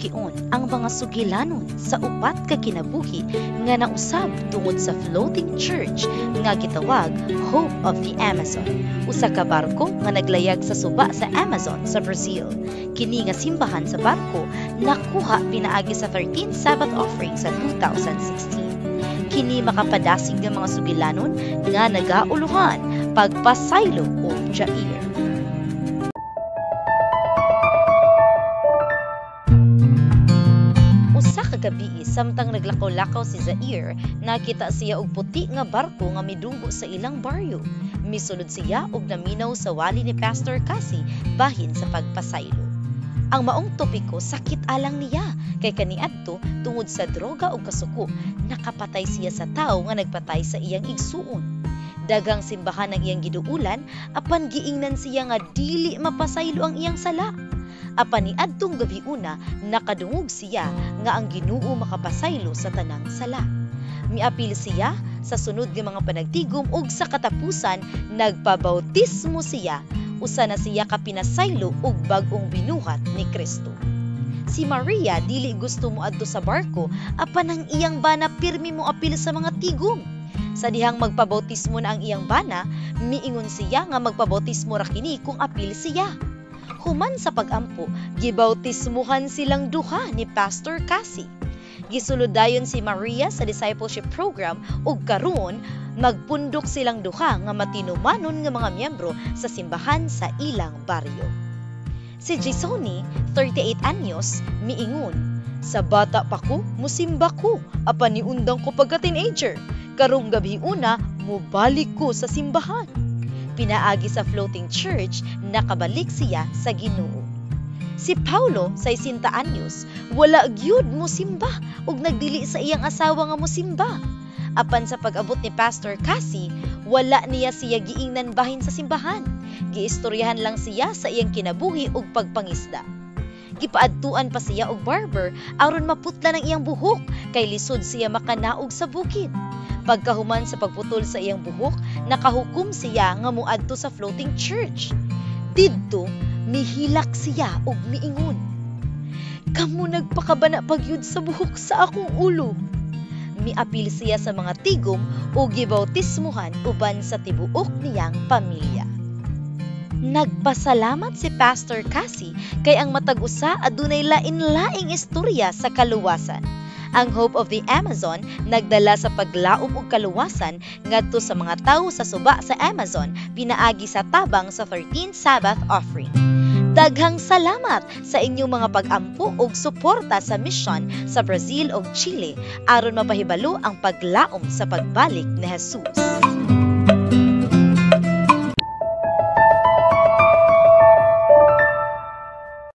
gion ang mga sugilanon sa upat ka kinabuhi nga nausab tungod sa floating church nga gitawag Hope of the Amazon, usa ka barko nga naglayag sa suba sa Amazon sa Brazil. Kini nga simbahan sa barko nakuha pinaagi sa 13th Sabbath offering sa 2016. Kini makapadasig ng mga sugilanon nga nagauluhan pagpasaylo o Jair. Gabi samtang naglakaw-lakaw si Zaire, nakita siya og puti nga barko nga midunggo sa ilang baryo. Misulod siya og naminaw sa wali ni Pastor Cassie bahin sa pagpasaylo. Ang maong topiko sakit alang niya kay kaniadto tungod sa droga ug kasuko nakapatay siya sa tawo nga nagpatay sa iyang igsuon. Dagang simbahan ang iyang giduulan apan giingnan siya nga dili mapasaylo ang iyang sala. Apan niadtong gabi una, nakadungog siya nga ang Ginoo makapasaylo sa tanang sala. Miapil siya sa sunod nga mga panagtigom ug sa katapusan nagpabautismo siya. Usa na siya kapinasaylo ug bag-ong binuhat ni Kristo. Si Maria dili gusto mo adto sa barko apan ang iyang bana pirmi mo apil sa mga tigom. Sa dihang magpabautismo na ang iyang bana, miingon siya nga magpabautismo ra kini kung apil siya. Human sa pagampo, gibautismuhan silang duha ni Pastor Cassie. Gisuludayon si Maria sa discipleship program ug karon magpundok silang duha nga matinumanon nga mga miyembro sa simbahan sa ilang baryo. Si Gisoni, 38 anyos, miingon, "Sa bata pa ko, musimba ko, apan niundang ko pagka-teenager. Karong gabi una, mubalik ko sa simbahan." Pinaagi sa floating church, nakabalik siya sa Ginoo. Si Paulo, 60 anyos, wala gyud mosimba ug nagdili sa iyang asawa nga mosimba. Apan sa pag-abot ni Pastor Cassie, wala niya siya giingnan bahin sa simbahan. Giistoryahan lang siya sa iyang kinabuhi ug pagpangisda. Gipaadtuan pa siya og barber aron maputla ng iyang buhok kay lisod siya makanaog sa bukid. Pagkahuman sa pagputol sa iyang buhok, nakahukom siya nga muadto sa floating church. Didto, mihilak siya og miingon, "Kamo nagpakabana pagyud sa buhok sa akong ulo." Miapil siya sa mga tigom o gibautismuhan uban sa tibuok niyang pamilya. Nagpasalamat si Pastor Cassie kay ang matag usa adunay lain-laing istorya sa kaluwasan. Ang Hope of the Amazon nagdala sa paglaom og kaluwasan ngadto sa mga tawo sa suba sa Amazon pinaagi sa tabang sa 13th Sabbath offering. Daghang salamat sa inyong mga pag-ampo ug suporta sa mission sa Brazil ug Chile aron mapahibalo ang paglaom sa pagbalik ni Jesus.